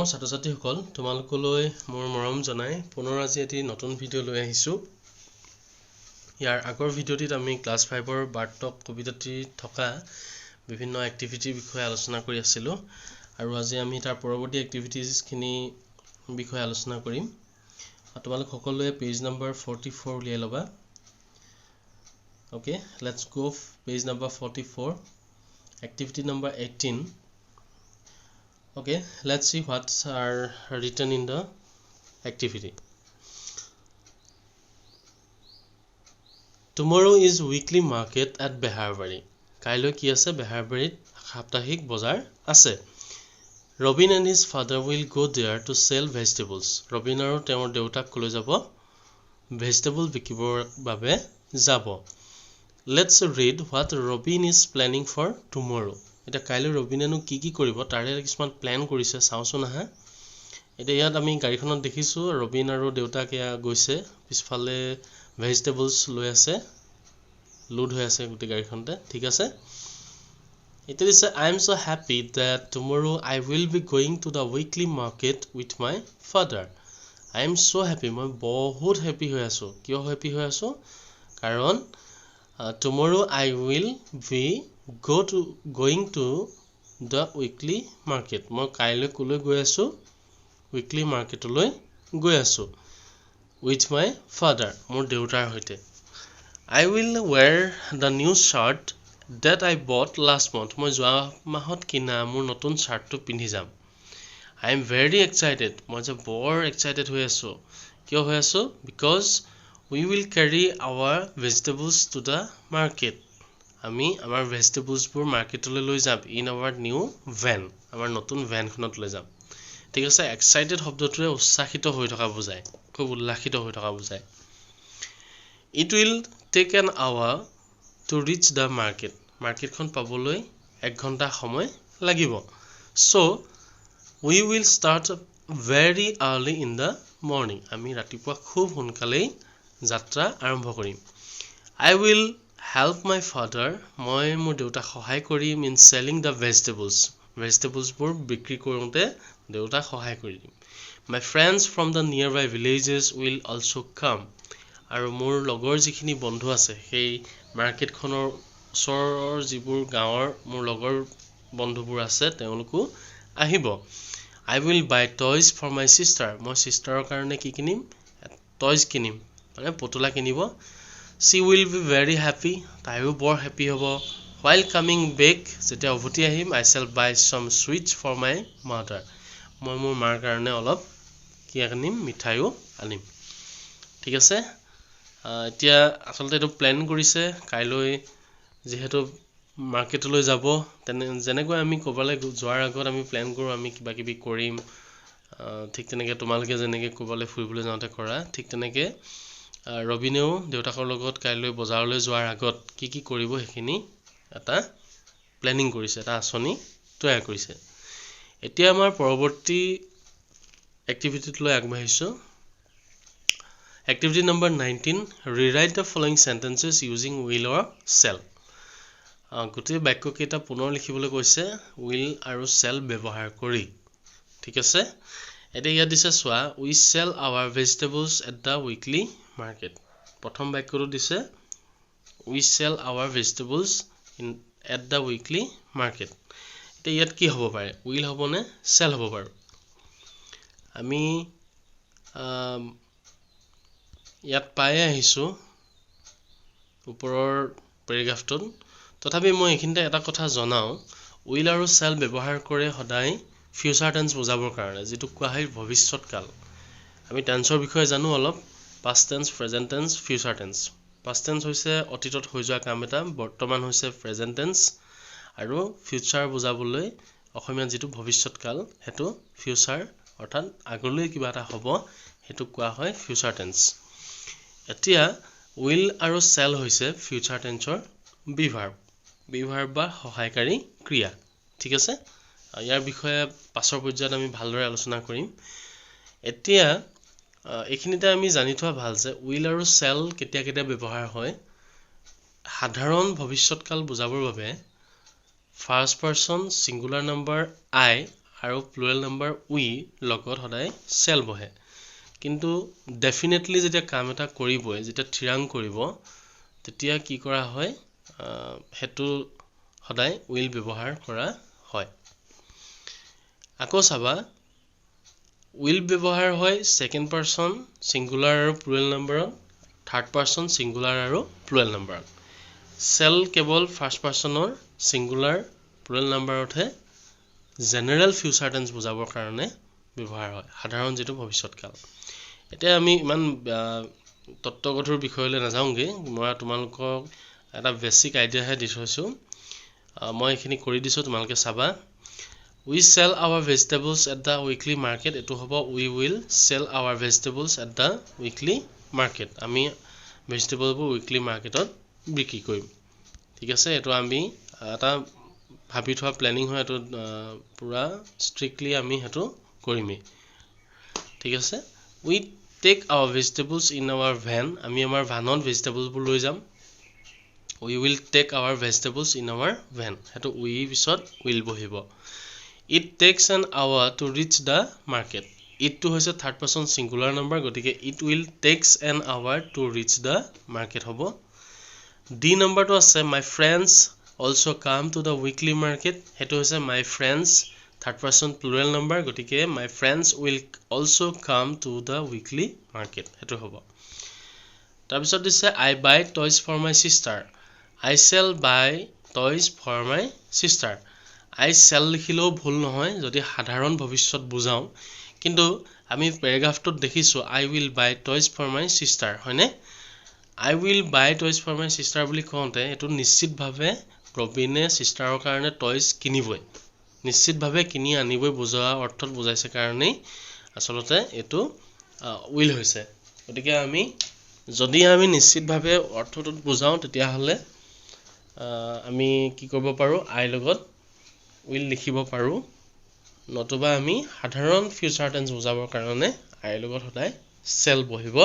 ছাত্ৰ ছাত্ৰীসকল তোমালোকলৈ মোৰ মৰম জনাই পুনৰ আজি এটি নতুন ভিডিঅ' লৈ আহিছোঁ। ইয়াৰ আগৰ ভিডিঅ'টিত আমি ক্লাছ 5ৰ বাৰ্তক কবিতাটিত থকা বিভিন্ন এক্টিভিটিৰ বিষয়ে আলোচনা কৰি আছিলোঁ আৰু আজি আমি তাৰ পৰৱৰ্তী এক্টিভিটিজখিনি বিষয়ে আলোচনা কৰিম। তোমালোক সকলোৱে পেজ নম্বৰ 44 উলিয়াই ল'বা। Okay, let's go page number 44, activity number 18. Okay, let's see what are written in the activity. Tomorrow is weekly market at Behabari. Kailo ki ase Behabari saptahik bazar ase. Robin and his father will go there to sell vegetables. Robin aru temor deutak kole jabo vegetable bikibor babe jabo. Let's read what Robin is planning for tomorrow. এটা কাইলৈ ৰবিনেনো কি কৰিব তাৰে কিছুমান plan কৰিছে চাওচোন আহা। এটা ইয়াত আমি গাড়ীখনত দেখিছো ৰবিন আৰু দেউতাক গৈছে পিছফালে ভেজিটেবলছ লৈ আছে লোড হৈ আছে গোটেই গাড়ীখনতে ঠিক আছে। It is I am so happy that tomorrow I will be going to the weekly market with my father. I am so happy মই বহুত হ্যাপি হৈ আছো। কিয় হ্যাপি হৈ আছো? কাৰণ tomorrow I will be going to the weekly market. মই কাইলৈ কলৈ গৈ আছো? weekly market লৈ গৈ আছো with my father. মোৰ দেউতাৰ হৈতে। I will wear the new shirt that I bought last month. মই যোৱা মাহত কিনা মোৰ নতুন শাৰ্টটো পিন্ধি যাম। I am very excited. মই যে বৰ excited হৈ আছো। কিয় হৈ আছো? Because we will carry our vegetables to the market. আমি আমাৰ ভেজিটেবলছবোৰ মাৰ্কেটলৈ লৈ যাম ইন আৱাৰ নিউ ভ্যান। আমাৰ নতুন ভ্যানখনত লৈ যাম। ঠিক আছে, এক্সাইটেড শব্দটোৱে উৎসাহিত হৈ থকা বুজায়, খুব উল্লাসিত হৈ থকা বুজায়। It will take an hour to reach the market. মাৰ্কেটখন পাবলৈ 1 ঘণ্টা সময় লাগিব। So we will start very early in the morning. আমি ৰাতিপুৱা খুব সোনকালেই যাত্ৰা আৰম্ভ কৰিম। I will help my father. মই মোৰ দেউতাক সহায় কৰিম in selling the vegetables. Vegetablesবোৰ বিক্ৰী কৰোঁতে দেউতাক সহায় কৰিম। My friends from the nearby villages will also come. আৰু মোৰ লগৰ যিখিনি বন্ধু আছে সেই মাৰ্কেটখনৰ ওচৰৰ যিবোৰ গাঁৱৰ মোৰ লগৰ বন্ধুবোৰ আছে তেওঁলোকো আহিব। I will buy toys for my sister. মই সিষ্টাৰৰ কাৰণে কি কিনিম? টয়জ কিনিম, মানে পুতলা কিনিব। She will be very happy. তাইও বৰ হ্যাপি হ'ব। While coming back, যেতিয়া উভতি আহিম I shall buy some sweets for my mother. মই মোৰ মাৰ কাৰণে অলপ কি আনিম? মিঠাইও আনিম। ঠিক আছে, এতিয়া আসলতে এইটো প্ল্যান কৰিছে কাইলৈ যেহেতু মাৰ্কেটলৈ যাব যেনেকৈ আমি ক'বালৈ যোৱাৰ আগত আমি প্ল্যান কৰোঁ আমি কিবা কিবি কৰিম ঠিক তেনেকৈ তোমালোকে যেনেকৈ ক'বালৈ ফুৰিবলৈ যাওঁতে কৰা ঠিক তেনেকৈ ৰবিনেও দেউতাকৰ লগত কাইলৈ বজাৰলৈ যোৱাৰ আগত কি কৰিব সেইখিনি এটা প্ল্যানিং কৰিছে, এটা আঁচনি তৈয়াৰ কৰিছে। এতিয়া আমাৰ পৰৱৰ্তী এক্টিভিটিলৈ আগবাঢ়িছো। Activity number 19, rewrite the following sentences using will or shall. গোটেই বাক্যকেইটা পুনৰ লিখিবলৈ কৈছে will আৰু shall ব্যৱহাৰ কৰি। ঠিক আছে, এতিয়া ইয়াত দিছে চোৱা we sell our vegetables at the weekly market. প্ৰথম বাক্যটো দিছে we sell our vegetables at the weekly market. এতিয়া ইয়াত কি হ'ব পাৰে? will হ'ব নে shall হ'ব বাৰু? আমি ইয়াত পাই আহিছো ওপৰৰ পেৰাগ্ৰাফটোত, তথাপি মই এইখিনিতে এটা কথা জনাও will আৰু shall ব্যৱহাৰ কৰে সদায় ফিউচাৰ টেন্স বুজাবৰ কাৰণে, যেটো কোৱা হয় ভৱিষ্যৎকাল। আমি টেন্সৰ বিষয়ে জানো অলপ, past tense, present tense, future tense. past tense হৈছে অতীতত হৈ যোৱা কাম এটা, বৰ্তমান হৈছে present tense আৰু future বুজাবলৈ অসমীয়াত যেটো ভৱিষ্যৎকাল হেতু future অৰ্থাৎ আগলৈ কিবা এটা হ'ব হেতু কোৱা হয় future tense. এতিয়া will আৰু shall হৈছে future tenseৰ বিভাৰ্ব বা সহায়কাৰী ক্ৰিয়া। ঠিক আছে, ইয়াৰ বিষয়ে পাছৰ পৰ্যায়ত আমি ভালদৰে আলোচনা কৰিম। এতিয়া এইখিনিতে আমি জানি থোৱা ভাল যে will আৰু shall কেতিয়া কেতিয়া ব্যৱহাৰ হয়। সাধাৰণ ভৱিষ্যৎকাল বুজাবৰ বাবে first person singular number I আৰু প্লুৰেল নাম্বাৰ উই লগত সদায় চেল বহে কিন্তু ডেফিনেটলি যেতিয়া কাম এটা কৰিবই যেতিয়া থিৰাং কৰিব তেতিয়া কি কৰা হয় হেতু সদায় উইল ব্যৱহাৰ কৰা হয় আকৌ চাবা উইল ব্যৱহাৰ হয় সেকেন্ড পাৰসন সিঙ্গুলাৰ আৰু প্লুৰেল নাম্বাৰত থাৰ্ড পাৰসন সিঙ্গুলাৰ আৰু প্লুৰেল নাম্বাৰত সেল কেৱল ফাৰ্স্ট পাৰসনৰ সিঙ্গুলাৰ প্লুৰেল নাম্বাৰতহে জেনাৰেল ফিউচাৰ টেন্স বুজাবৰ কাৰণে ব্যৱহাৰ হয় সাধাৰণ যেটো ভৱিষ্যৎকাল এতিয়া আমি ইমান তত্ত্বগধুৰ বিষয়লৈ নাযাওঁগে মই তোমালোকক এটা বেসিক আইডিয়া হে দি থৈছো মই এখিনি কৰি দিছো তোমালোকে চাবা We sell our vegetables at the weekly market. এটো হ'ব we will sell our vegetables at the weekly market. আমি vegetable বোৰ weekly marketত বিক্ৰী কৰিম ঠিক আছে এটো আমি এটা ভাবি থোৱা প্ল্যানিং হয় এটো পুৰা স্ট্ৰিক্টলি আমি হেতু কৰিমে ঠিক আছে we take our vegetables in our van আমি আমাৰ ভানত vegetables বোৰ লৈ যাম we will take our vegetables in our van হেতু we পিছত will বহিব It takes an hour to reach the market. It to hoise third person singular number gotike it will takes an hour to reach the market hobo. D number to ase my friends also come to the weekly market. Hetu hoise my friends third person plural number gotike my friends will also come to the weekly market. Hetu hobo. Tar bisot dise I buy toys for my sister. I shall buy toys for my sister. I sell লিখিলো ভুল নহয় যদি সাধাৰণ ভৱিষ্যত বুজাও কিন্তু আমি প্যাৰাগ্ৰাফটোত দেখিছো I will buy toys for my sister হয়নে I will buy toys for my sister বুলি কওঁতে এটো নিশ্চিতভাৱে ৰবিনে সিস্টাৰৰ কাৰণে টয়স কিনিবই নিশ্চিতভাৱে কিনি আনিবই বুজোৱা অৰ্থত বুজাইছে কাৰণে আসলতে এটো will হৈছে গতিকে আমি যদি আমি নিশ্চিতভাৱে অৰ্থটোত বুজাও তেতিয়া হলে আমি কি কৰিব পাৰো I লগত will লিখিব পাৰো নতুবা আমি সাধাৰণ ফিউচাৰ টেন্স বুজাবৰ কাৰণে I লগত সদায় সেল বহিব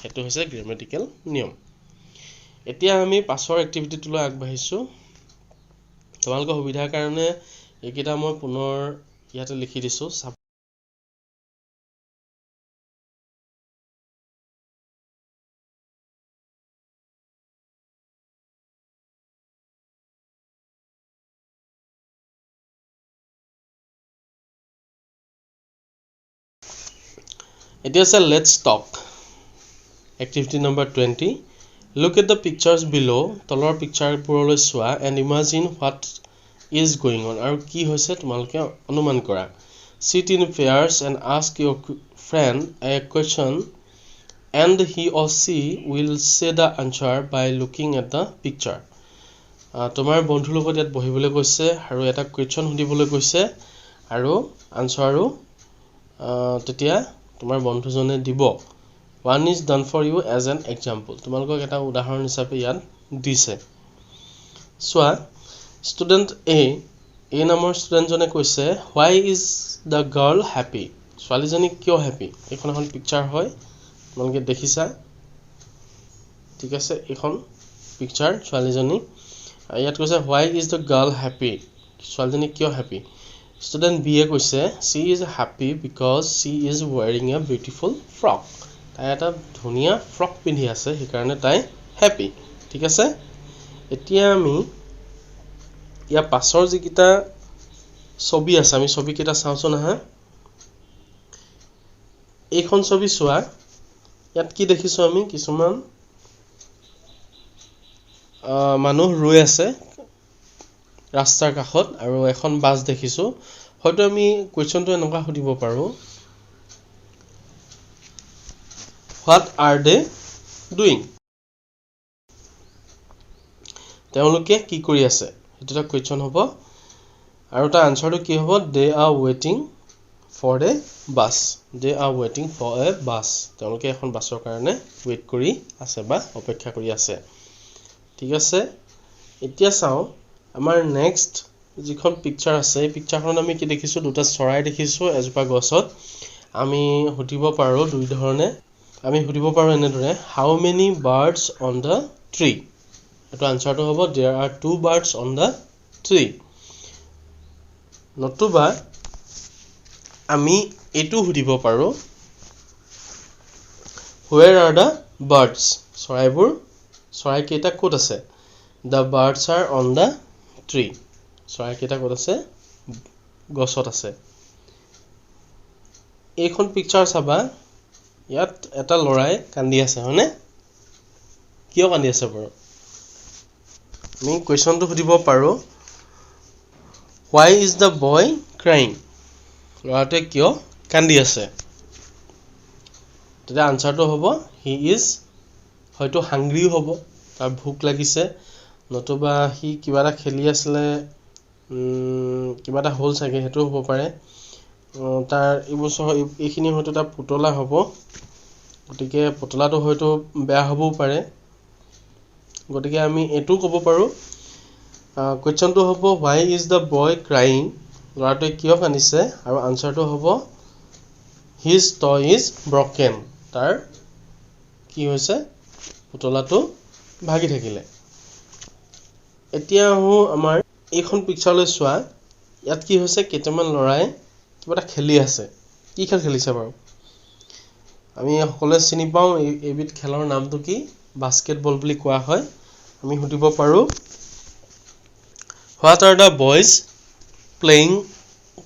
হেতু হৈছে গ্ৰামাটিক্যাল নিয়ম এতিয়া আমি পাছৰ এক্টিভিটিটোলৈ আগবাঢ়িছো তোমালোকৰ সুবিধাৰ কাৰণে এইকিটা মই পুনৰ ইয়াতে লিখি দিছো let's talk activity number 20 look at the pictures below তলৰ পিকচাৰ বোৰলৈ চোৱা and imagine what is going on আৰু কি হৈছে তোমালোকে অনুমান কৰা sit in pairs and ask your friend a question and he or she will say the answer by looking at the picture তোমাৰ বন্ধুৰ লগত ইয়াত বহিবলৈ কৈছে আৰু এটা কোৱেশ্চন সুধিবলৈ কৈছে আৰু আনসাৰো তেতিয়া তোমাৰ বন্ধুজনে দিব one is done for you as an example তোমালোকক এটা উদাহৰণ হিচাপে ইয়াত দিছে সোৱা student A নামৰ student জনে কৈছে why is the girl happy ছোৱালীজনী কিয় happy এখন পিকচাৰ হয় তোমালোকে দেখিছা ঠিক আছে এখন পিকচাৰ ছোৱালীজনী ইয়াত কৈছে why is the girl happy ছোৱালীজনী কিয় happy Student B কৈছে she is happy because she is wearing a beautiful frock. তাই এটা ধুনিয়া ফ্ৰক পিন্ধি আছে সেইকাৰণে তাই হ্যাপি ঠিক আছে এতিয়া আমি ইয়া পাছৰ যিকিটা ছবি আছে আমি ছবি কিটা চাওছো না এইখন ছবি চোৱা ইয়াত কি দেখিছো আমি কিছুমান মানুহ ৰৈ আছে ৰাস্তাৰ কাষত আৰু এখন বাস দেখিছো হয়তো আমি কোৱেশ্চনটো এনেকুৱা সুধিব পাৰো what are they doing তেওঁলোকে কি কৰি আছে এটা কোৱেশ্চন হ'ব আৰু তাৰ আনসাৰটো কি হ'ব they are waiting for a bus তেওঁলোকে এখন বাছৰ কাৰণে ওয়েট কৰি আছে বা অপেক্ষা কৰি আছে ঠিক আছে এতিয়া চাও আমাৰ নেক্সট যিখন পিকচাৰ আছে পিকচাৰখন আমি কি দেখিছো দুটা চৰাই দেখিছো এজোপা গছত আমি হুটিব পাৰো দুই ধৰণে আমি হুটিব পাৰো এনেদৰে how many birds on the tree এটো আনসাৰটো হ'ব there are two birds on the tree নতুবা আমি এটো সুধিব পাৰো where are the birds চৰাই কেইটা ক'ত আছে the birds are on the tree চৰাই কেইটা ক'ত আছে গছত আছে এইখন পিকচাৰ চাবা ইয়াত এটা লৰাই কান্দি আছে হয়নে কিয় কান্দি আছে বাৰু আমি কোৱেশ্চনটো সুধিব পাৰো why is the boy crying লৰাটোৱে কিয় কান্দি আছে তেতিয়া আনসাৰটো হ'ব he is হয়তো হাংগ্ৰি হ'ব তাৰ ভোক লাগিছে নতুবা হি কিবা এটা খেলি আছিল কিবা এটা হল চাগে হেতু হ'ব পাৰে তাৰ এইখিনি হয়তো এটা পুতলা হ'ব গতিকে পুতলাটো হয়তো বেয়া হ'বও পাৰে গতিকে আমি এটো ক'ব পাৰো কোৱেশ্চনটো হ'ব why is the boy crying লৰাটোৱে কিয় কান্দিছে আৰু আনসাৰটো হ'ব his toy is broken তাৰ কি হৈছে পুতলাটো ভাগি থাকিলে এতিয়া আমাৰ এইখন পিকচাৰলৈ চোৱা ইয়াত কি হৈছে কেইটামান লৰাই কিবা এটা খেলি আছে কি খেল খেলিছে বাৰু আমি সকলোৱে চিনি পাও এইবিধ খেলৰ নামটো কি বাস্কেটবল বুলি কোৱা হয় আমি সুধিব পাৰো what are the boys playing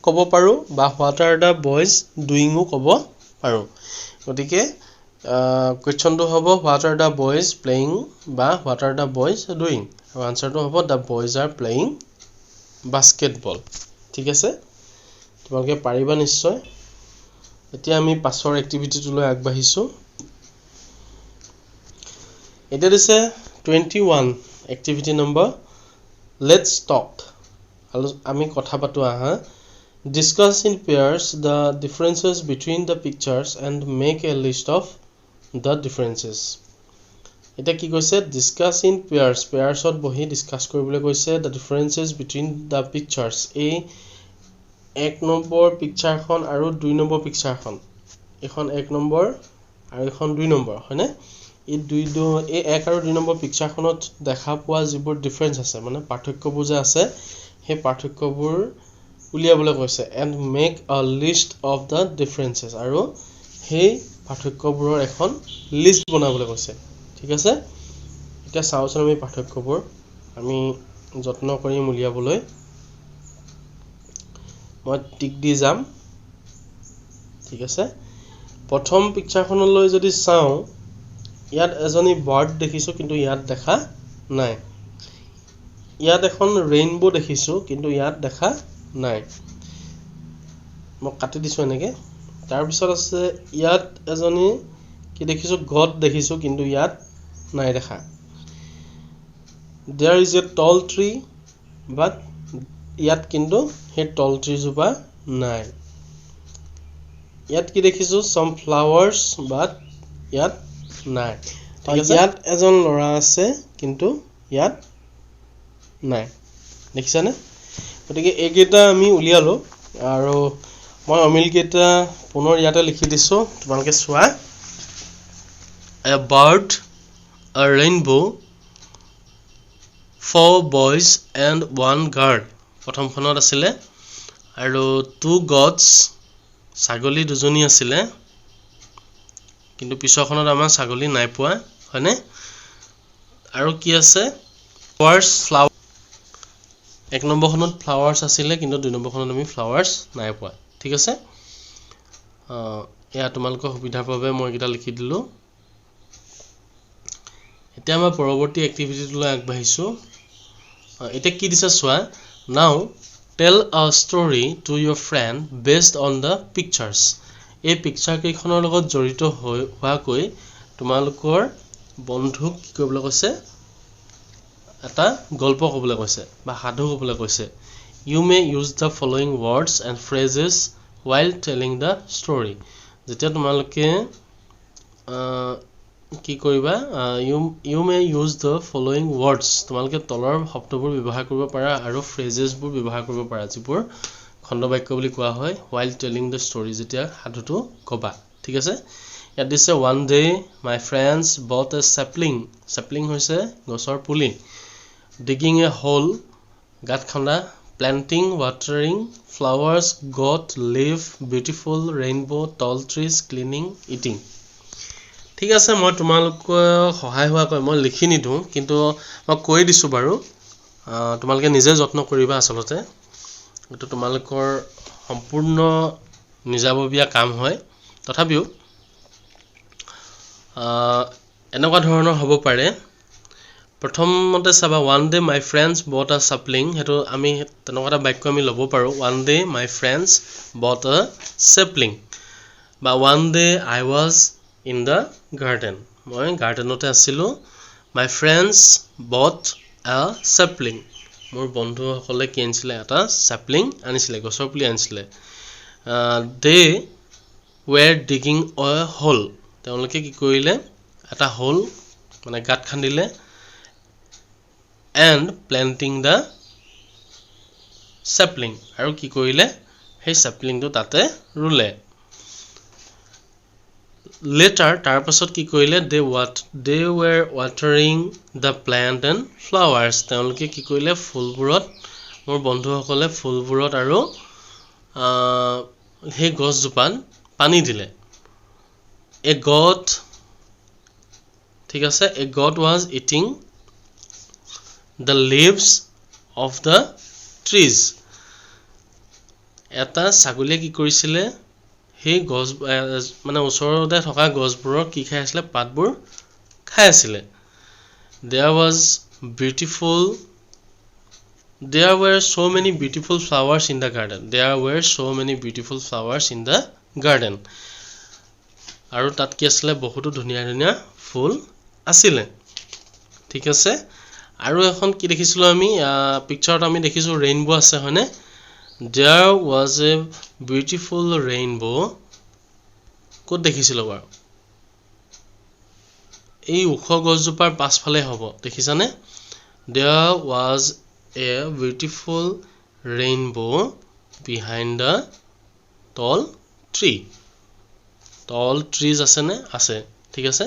ক'ব পাৰো বা what are the boys doing ক'ব পাৰো গতিকে কোৱেশ্চনটো হ'ব what are the boys playing বা what are the boys doing আৰু আনসাৰটো হ'ব the boys are playing basketball ঠিক আছে তোমালোকে পাৰিবা নিশ্চয় এতিয়া আমি পাছৰ এক্টিভিটিটোলৈ আগবাঢ়িছো এটা দিছে 21 এক্টিভিটি নম্বৰ let's talk আমি কথা পাতো আহা discuss in pairs the differences between the pictures and make a list of the differences এটা কি কৈছে discuss in pairsত বহি ডিসকাস কৰিবলৈ কৈছে the differences between the pictures এই 1 নম্বৰ পিকচাৰখন আৰু 2 নম্বৰ পিকচাৰখন এখন 1 নম্বৰ আৰু এখন 2 নম্বৰ হয়নে এই 1 আৰু 2 নম্বৰ পিকচাৰখনত দেখা পোৱা যিবোৰ ডিফাৰেন্স আছে মানে পাৰ্থক্যবোৰ যে আছে সেই পাৰ্থক্যবোৰ উলিয়াবলৈ কৈছে and make a list of the differences আৰু সেই পাৰ্থক্যবোৰৰ এখন লিষ্ট বনাবলৈ কৈছে ঠিক আছে এতিয়া চাওচোন আমি পাৰ্থক্যবোৰ আমি যত্ন কৰি উলিয়াবলৈ মই টিক দি যাম ঠিক আছে প্ৰথম পিকচাৰখনলৈ যদি চাও ইয়াত এজনী বাৰ্ড দেখিছো কিন্তু ইয়াত দেখা নাই ইয়াত এখন ৰেইনবো দেখিছো কিন্তু ইয়াত দেখা নাই মই কাটি দিছো এনেকে তাৰ পিছত আছে ইয়াত এজনী কি দেখিছো গড দেখিছো কিন্তু ইয়াত নাই দেখা there is a tall tree but ইয়াত কিন্তু হে tall tree জোপা নাই ইয়াত কি দেখিছো some flowers but ইয়াত নাই ঠিক আছে ইয়াত এজন লৰা আছে কিন্তু ইয়াত নাই দেখিছানে গতিকে এইকেইটা আমি উলিয়ালো আৰু মই অমিল কেইটা পুনৰ ইয়াতে লিখি দিছো তোমালোকে চোৱা a bird a rainbow 4 boys and 1 girl প্ৰথমখনত আছিল আৰু 2 gods ছাগলী দুজনী আছিল কিন্তু পিছৰখনত আমাৰ ছাগলী নাই পোৱা হয়নে আৰু কি আছে flowers flower 1 নম্বৰখনত flowers আছিল কিন্তু 2 নম্বৰখনত আমি flowers নাই পোৱা ঠিক আছে এয়া তোমালোকৰ সুবিধাৰ বাবে মই এটা লিখি দিলো এতিয়া আমাৰ পৰৱৰ্তী এক্টিভিটিটোলৈ আগবাঢ়িছো এটা কি দিছে চোৱা now tell a story to your friend based on the pictures এই পিকচাৰ কেইখনৰ লগত জড়িত হোৱাকৈ তোমালোকৰ বন্ধুক কি কৰিবলৈ কৈছে এটা গল্প ক'বলৈ কৈছে বা সাধু ক'বলৈ কৈছে you may use the following words and phrases while telling the story যেতিয়া তোমালোকে কি কৰিবা you may use the following words তোমালোকে তলৰ শব্দবোৰ ব্যৱহাৰ কৰিব পাৰা আৰু ফ্ৰেজেছবোৰ ব্যৱহাৰ কৰিব পাৰা যিবোৰ খণ্ডবাক্য বুলি কোৱা হয় while telling the story যেতিয়া সাধুটো কবা ঠিক আছে ইয়াত দিছে one day my friends bought a sapling হৈছে গছৰ পুলি digging a hole গাত খন্দা planting, watering, flowers, goat, leaf, beautiful, rainbow, tall trees, cleaning, eating. ঠিক আছে মই তোমালোকক সহায় হোৱাকৈ মই লিখি নিদিওঁ কিন্তু মই কৈ দিছোঁ বাৰু তোমালোকে নিজে যত্ন কৰিবা আচলতে এইটো তোমালোকৰ সম্পূৰ্ণ নিজাববীয়া কাম হয় তথাপিও এনেকুৱা ধৰণৰ হ'ব পাৰে প্ৰথমতে চাবা one day my friends bought a sapling হেতু আমি তেনেকুৱা এটা বাক্য আমি ল'ব পাৰো one day my friends bought a sapling বা one day I was in the garden মই গাৰ্ডেনতে আছিলো my friends bought a sapling মোৰ বন্ধুসকলে কি আনিছিলে এটা sapling আনিছিলে গছৰ পুলি আনিছিলে they were digging a hole তেওঁলোকে কি কৰিলে এটা হোল মানে গাঁত খান্দিলে and planting the sapling আৰু কি কৰিলে সেই sapling টো তাতে ৰুলে later তাৰ পাছত কি কৰিলে they were watering the plant and flowers তেওঁলোকে কি কৰিলে ফুলবোৰত মোৰ বন্ধুসকলে ফুলবোৰত আৰু সেই গছজোপাত পানী দিলে a goat ঠিক আছে a goat was eating the leaves of the trees এটা ছাগলীয়ে কি কৰিছিলে সেই গছ মানে ওচৰতে থকা গছবোৰৰ কি খাই আছিল পাতবোৰ খাই আছিল there were so many beautiful flowers in the garden আৰু তাত কি আছিল বহুত ধুনিয়া ধুনিয়া ফুল আছিল ঠিক আছে আৰু এখন কি দেখিছিলো আমি পিকচাৰত আমি দেখিছো ৰেইনবো আছে হয়নে there was a beautiful rainbow কত দেখিছিলো বাৰু এই উখ গছজোপাৰ পাছফালে হ'ব দেখিছানে there was a beautiful rainbow behind the tall trees আছে নে আছে ঠিক আছে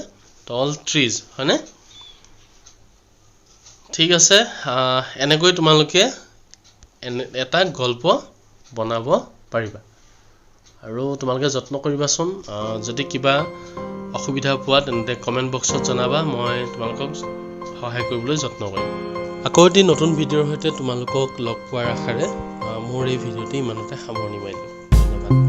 tall trees হয়নে ঠিক আছে এনেকৈ তোমালোকে এটা গল্প বনাব পাৰিবা আৰু তোমালোকে যত্ন কৰিবাচোন যদি কিবা অসুবিধা পোৱা তেন্তে কমেন্ট বক্সত জনাবা মই তোমালোকক সহায় কৰিবলৈ যত্ন কৰিম আকৌ এটি নতুন ভিডিঅ'ৰ সৈতে তোমালোকক লগ পোৱাৰ আশাৰে মোৰ এই ভিডিঅ'টি ইমানতে সামৰণি মাৰিলোঁ ধন্যবাদ